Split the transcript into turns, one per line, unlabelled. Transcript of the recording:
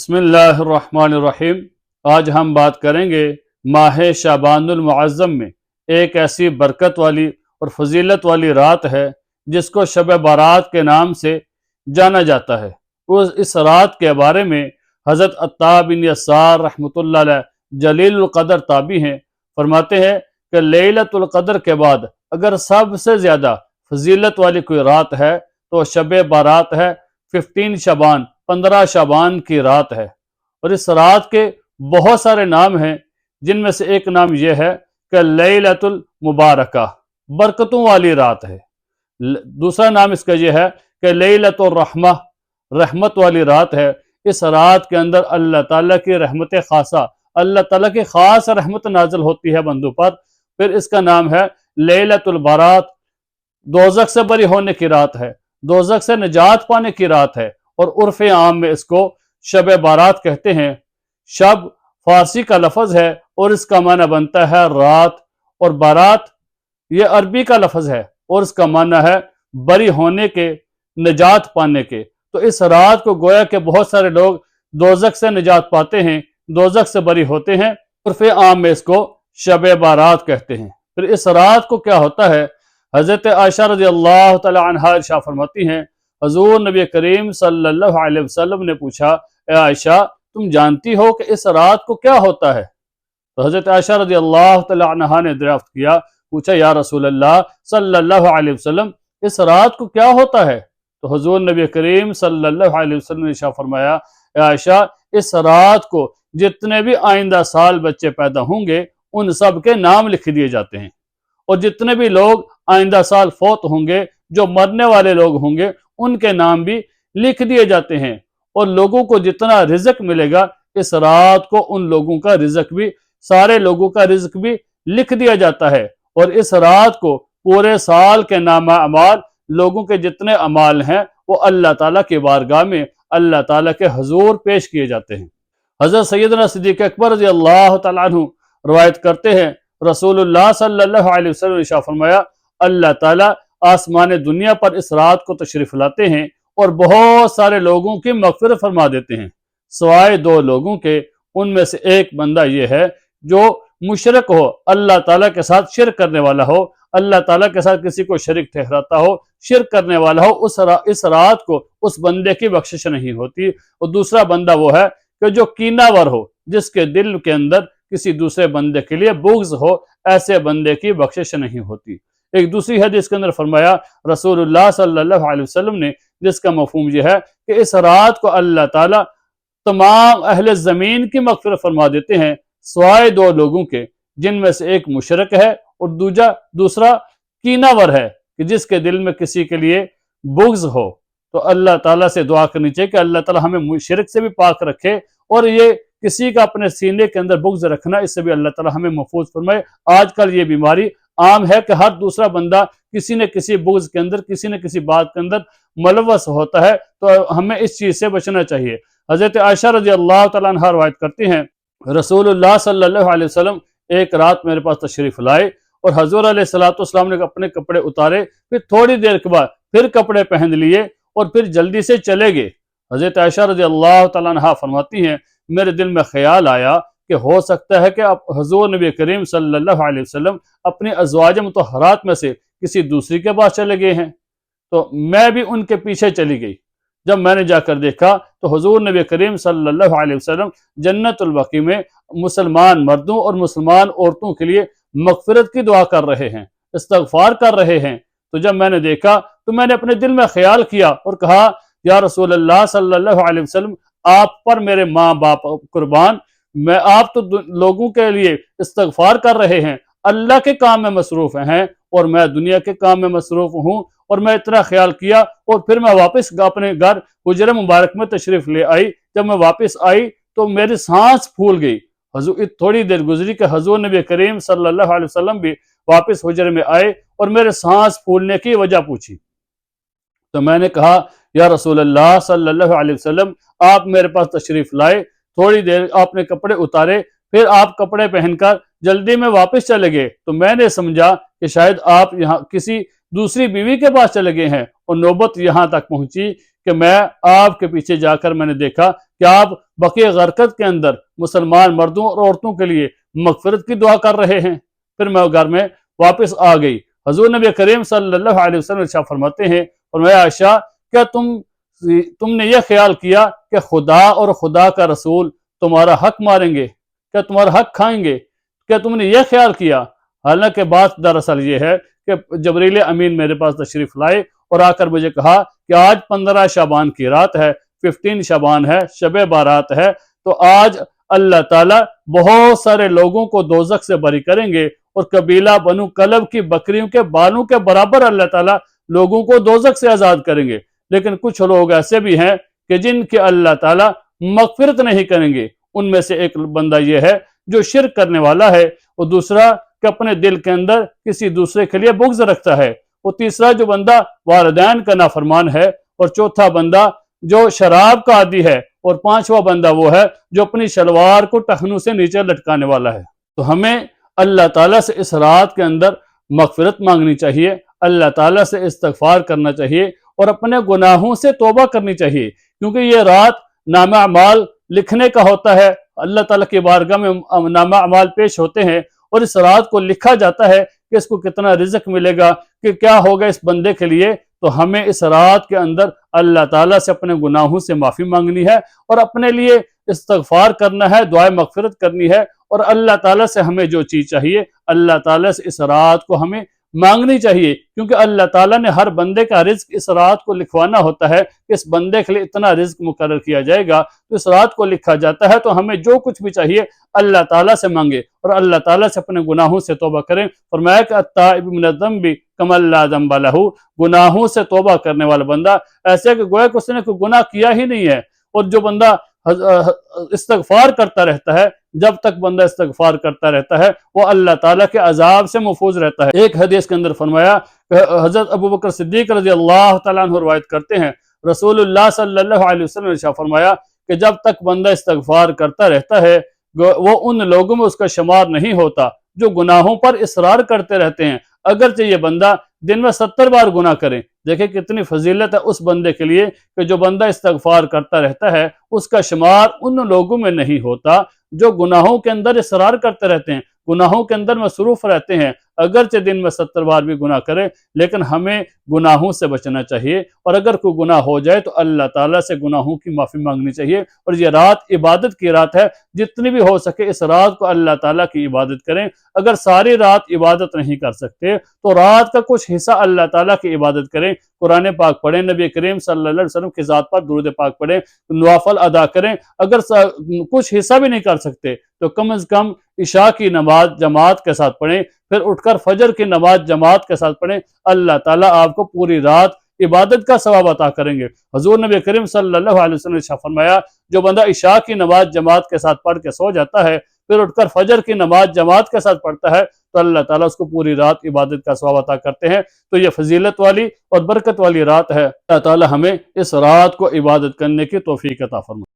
بسم اللہ الرحمن الرحیم۔ آج ہم بات کریں گے ماہ شعبان المعظم میں ایک ایسی برکت والی اور فضیلت والی رات ہے جس کو شب بارات کے نام سے جانا جاتا ہے۔ اس رات کے بارے میں حضرت عطا بن یسار رحمۃ اللہ علیہ جلیل القدر تابعی ہیں، فرماتے ہیں کہ لیلۃ القدر کے بعد اگر سب سے زیادہ فضیلت والی کوئی رات ہے تو شب بارات ہے، 15 شعبان کی رات ہے۔ اور اس رات کے بہت سارے نام ہیں، جن میں سے ایک نام یہ ہے کہ لیلۃ المبارکہ، برکتوں والی رات ہے۔ دوسرا نام اس کا یہ ہے کہ لیلۃ الرحمہ، رحمت والی رات ہے۔ اس رات کے اندر اللہ تعالیٰ کی رحمت خاصہ، اللہ تعالیٰ کی خاص رحمت نازل ہوتی ہے بندوں پر۔ پھر اس کا نام ہے لیلۃ البرات، دوزخ سے بری ہونے کی رات ہے، دوزخ سے نجات پانے کی رات ہے، اور عرف عام میں اس کو شب بارات کہتے ہیں۔ شب فارسی کا لفظ ہے اور اس کا معنی بنتا ہے رات، اور بارات یہ عربی کا لفظ ہے اور اس کا معنی ہے بری ہونے کے، نجات پانے کے۔ تو اس رات کو گویا کہ بہت سارے لوگ دوزخ سے نجات پاتے ہیں، دوزخ سے بری ہوتے ہیں، عرف عام میں اس کو شب بارات کہتے ہیں۔ پھر اس رات کو کیا ہوتا ہے، حضرت عائشہ رضی اللہ تعالی عنہا ارشاد فرماتی ہیں، حضور نبی کریم صلی اللہ علیہ وسلم نے پوچھا، اے عائشہ تم جانتی ہو کہ اس رات کو کیا ہوتا ہے؟ تو حضرت عائشہ رضی اللہ تعالی عنہا نے دریافت کیا، پوچھا یا رسول اللہ صلی اللہ علیہ وسلم اس رات کو کیا ہوتا ہے؟ تو حضور نبی کریم صلی اللہ علیہ وسلم نے ارشاد فرمایا، اے عائشہ اس رات کو جتنے بھی آئندہ سال بچے پیدا ہوں گے ان سب کے نام لکھ دیے جاتے ہیں، اور جتنے بھی لوگ آئندہ سال فوت ہوں گے، جو مرنے والے لوگ ہوں گے، ان کے نام بھی لکھ دیے جاتے ہیں، اور لوگوں کو جتنا رزق ملے گا اس رات کو ان لوگوں کا رزق بھی، سارے لوگوں کا رزق بھی لکھ دیا جاتا ہے۔ اور اس رات کو پورے سال کے نامہ اعمال، لوگوں کے جتنے اعمال ہیں وہ اللہ تعالیٰ کی بارگاہ میں اللہ تعالیٰ کے حضور پیش کیے جاتے ہیں۔ حضرت سیدنا صدیق اکبر رضی اللہ تعالیٰ عنہ روایت کرتے ہیں، رسول اللہ صلی اللہ علیہ وسلم نے ارشاد فرمایا، اللہ تعالیٰ آسمان دنیا پر اس رات کو تشریف لاتے ہیں اور بہت سارے لوگوں کی مغفرت فرما دیتے ہیں، سوائے 2 لوگوں کے۔ ان میں سے ایک بندہ یہ ہے جو مشرک ہو، اللہ تعالیٰ کے ساتھ شرک کرنے والا ہو، اللہ تعالیٰ کے ساتھ کسی کو شریک ٹھہراتا ہو، شرک کرنے والا ہو، اس رات کو اس بندے کی بخشش نہیں ہوتی۔ اور دوسرا بندہ وہ ہے کہ جو کینہ ور ہو، جس کے دل کے اندر کسی دوسرے بندے کے لیے بغض ہو، ایسے بندے کی بخشش نہیں ہوتی۔ ایک دوسری حدیث کے اندر فرمایا رسول اللہ صلی اللہ علیہ وسلم نے، جس کا مفہوم یہ ہے کہ اس رات کو اللہ تعالیٰ تمام اہل زمین کی مغفرت فرما دیتے ہیں، سوائے 2 لوگوں کے، جن میں سے ایک مشرک ہے اور دوسرا کینہ ور ہے، کہ جس کے دل میں کسی کے لیے بغض ہو۔ تو اللہ تعالیٰ سے دعا کرنی چاہیے کہ اللہ تعالیٰ ہمیں شرک سے بھی پاک رکھے، اور یہ کسی کا اپنے سینے کے اندر بغض رکھنا، اس سے بھی اللہ تعالیٰ ہمیں محفوظ فرمائے۔ آج کل یہ بیماری عام ہے کہ ہر دوسرا بندہ کسی نہ کسی بغض کے اندر، کسی نہ کسی بات کے اندر ملوث ہوتا ہے، تو ہمیں اس چیز سے بچنا چاہیے۔ حضرت عائشہ رضی اللہ تعالیٰ عنہا روایت کرتی ہیں، رسول اللہ صلی اللہ علیہ وسلم ایک رات میرے پاس تشریف لائے، اور حضور علیہ السلام نے اپنے کپڑے اتارے، پھر تھوڑی دیر کے بعد پھر کپڑے پہن لیے اور پھر جلدی سے چلے گئے۔ حضرت عائشہ رضی اللہ تعالیٰ عنہا فرماتی ہیں، میرے دل میں خیال آیا کہ ہو سکتا ہے کہ اب حضور نبی کریم صلی اللہ علیہ وسلم اپنی ازواج مطہرات میں سے کسی دوسری کے پاس چلے گئے ہیں، تو میں بھی ان کے پیچھے چلی گئی۔ جب میں نے جا کر دیکھا تو حضور نبی کریم صلی اللہ علیہ وسلم جنت البقیع میں مسلمان مردوں اور مسلمان عورتوں کے لیے مغفرت کی دعا کر رہے ہیں، استغفار کر رہے ہیں۔ تو جب میں نے دیکھا تو میں نے اپنے دل میں خیال کیا اور کہا، یا رسول اللہ صلی اللہ علیہ وسلم آپ پر میرے ماں باپ قربان، آپ تو لوگوں کے لیے استغفار کر رہے ہیں، اللہ کے کام میں مصروف ہیں، اور میں دنیا کے کام میں مصروف ہوں۔ اور میں اتنا خیال کیا، اور پھر میں واپس اپنے گھر حجرہ مبارک میں تشریف لے آئی۔ جب میں واپس آئی تو میری سانس پھول گئی۔ تھوڑی دیر گزری کہ حضور نبی کریم صلی اللہ علیہ وسلم بھی واپس حجرے میں آئے اور میرے سانس پھولنے کی وجہ پوچھی۔ تو میں نے کہا، یا رسول اللہ صلی اللہ علیہ وسلم آپ میرے پاس تشریف لائے، تھوڑی دیر آپ نے کپڑے اتارے، پھر آپ کپڑے پہن کر جلدی میں واپس چلے گئے، تو میں نے سمجھا کہ شاید آپ یہاں کسی دوسری بیوی کے پاس چلے گئے ہیں، اور نوبت یہاں تک پہنچی کہ میں آپ کے پیچھے جا کر میں نے دیکھا کیا آپ بقیہ غرقت کے اندر مسلمان مردوں اور عورتوں کے لیے مغفرت کی دعا کر رہے ہیں؟ پھر میں گھر میں واپس آ گئی۔ حضور نبی کریم صلی اللہ علیہ وسلم ارشاد فرماتے ہیں، فرمایا عائشہ کیا تم نے یہ خیال کیا کہ خدا اور خدا کا رسول تمہارا حق ماریں گے؟ کیا تمہارا حق کھائیں گے؟ کیا تم نے یہ خیال کیا؟ حالانکہ بات دراصل یہ ہے کہ جبریل امین میرے پاس تشریف لائے اور آ کر مجھے کہا کہ آج 15 شعبان کی رات ہے، 15 شعبان ہے، شب بارات ہے، تو آج اللہ تعالیٰ بہت سارے لوگوں کو دوزخ سے بری کریں گے اور قبیلہ بنو کلب کی بکریوں کے بالوں کے برابر اللہ تعالیٰ لوگوں کو دوزخ سے آزاد کریں گے۔ لیکن کچھ لوگ ایسے بھی ہیں کہ جن کے اللہ تعالیٰ مغفرت نہیں کریں گے۔ ان میں سے ایک بندہ یہ ہے جو شرک کرنے والا ہے، اور دوسرا کہ اپنے دل کے اندر کسی دوسرے کے لیے بغض رکھتا ہے، اور تیسرا جو بندہ والدین کا نافرمان ہے، اور چوتھا بندہ جو شراب کا عادی ہے، اور پانچواں بندہ وہ ہے جو اپنی شلوار کو ٹخنوں سے نیچے لٹکانے والا ہے۔ تو ہمیں اللہ تعالیٰ سے اس رات کے اندر مغفرت مانگنی چاہیے، اللہ تعالیٰ سے استغفار کرنا چاہیے، اور اپنے گناہوں سے توبہ کرنی چاہیے، کیونکہ یہ رات نامہ اعمال لکھنے کا ہوتا ہے۔ اللہ تعالیٰ کی بارگاہ میں نامہ اعمال پیش ہوتے ہیں، اور اس رات کو لکھا جاتا ہے کہ اس کو کتنا رزق ملے گا، کہ کیا ہوگا اس بندے کے لیے۔ تو ہمیں اس رات کے اندر اللہ تعالیٰ سے اپنے گناہوں سے معافی مانگنی ہے، اور اپنے لیے استغفار کرنا ہے، دعائے مغفرت کرنی ہے، اور اللہ تعالیٰ سے ہمیں جو چیز چاہیے اللہ تعالیٰ سے اس رات کو ہمیں مانگنی چاہیے، کیونکہ اللہ تعالیٰ نے ہر بندے کا رزق اس رات کو لکھوانا ہوتا ہے کہ اس بندے کے لیے اتنا رزق مقرر کیا جائے گا، تو اس رات کو لکھا جاتا ہے۔ تو ہمیں جو کچھ بھی چاہیے اللہ تعالیٰ سے مانگے، اور اللہ تعالیٰ سے اپنے گناہوں سے توبہ کریں۔ فرمایا کہ التائب من الذنب کمن لا ذنب لہ، گناہوں سے توبہ کرنے والا بندہ ایسے کہ گویا کہ اس نے کوئی گناہ کیا ہی نہیں ہے۔ اور جو بندہ استغفار کرتا رہتا ہے، جب تک بندہ استغفار کرتا رہتا ہے وہ اللہ تعالیٰ کے عذاب سے محفوظ رہتا ہے۔ ایک حدیث کے اندر فرمایا کہ حضرت ابو بکر صدیق رضی اللہ تعالیٰ عنہ روایت کرتے ہیں، رسول اللہ صلی اللہ علیہ وسلم نے ارشاد فرمایا کہ جب تک بندہ استغفار کرتا رہتا ہے وہ ان لوگوں میں اس کا شمار نہیں ہوتا جو گناہوں پر اصرار کرتے رہتے ہیں، اگرچہ یہ بندہ دن میں 70 بار گناہ کرے۔ دیکھیں کتنی فضیلت ہے اس بندے کے لیے کہ جو بندہ استغفار کرتا رہتا ہے اس کا شمار ان لوگوں میں نہیں ہوتا جو گناہوں کے اندر اصرار کرتے رہتے ہیں، گناہوں کے اندر مصروف رہتے ہیں، اگرچہ دن میں 70 بار بھی گناہ کرے۔ لیکن ہمیں گناہوں سے بچنا چاہیے، اور اگر کوئی گناہ ہو جائے تو اللہ تعالیٰ سے گناہوں کی معافی مانگنی چاہیے۔ اور یہ رات عبادت کی رات ہے، جتنی بھی ہو سکے اس رات کو اللہ تعالیٰ کی عبادت کریں۔ اگر ساری رات عبادت نہیں کر سکتے تو رات کا کچھ حصہ اللہ تعالیٰ کی عبادت کریں، قرآن پاک پڑھیں، نبی کریم صلی اللہ علیہ وسلم کی ذات پر درود پاک پڑھیں، نوافل ادا کریں۔ اگر کچھ حصہ بھی نہیں کر سکتے تو کم از کم عشاء کی نماز جماعت کے ساتھ پڑھیں، پھر اٹھ کر فجر کی نماز جماعت کے ساتھ پڑھیں۔ اللہ تعالیٰ آپ کو پوری رات عبادت کا ثواب عطا کریں گے۔ حضور نبی کریم صلی اللہ علیہ وسلم نے فرمایا جو بندہ عشاء کی نماز جماعت کے ساتھ پڑھ کے سو جاتا ہے، پھر اٹھ کر فجر کی نماز جماعت کے ساتھ پڑھتا ہے، تو اللہ تعالیٰ اس کو پوری رات عبادت کا ثواب عطا کرتے ہیں۔ تو یہ فضیلت والی اور برکت والی رات ہے۔ اللہ تعالیٰ ہمیں اس رات کو عبادت کرنے کی توفیق عطا فرمائے۔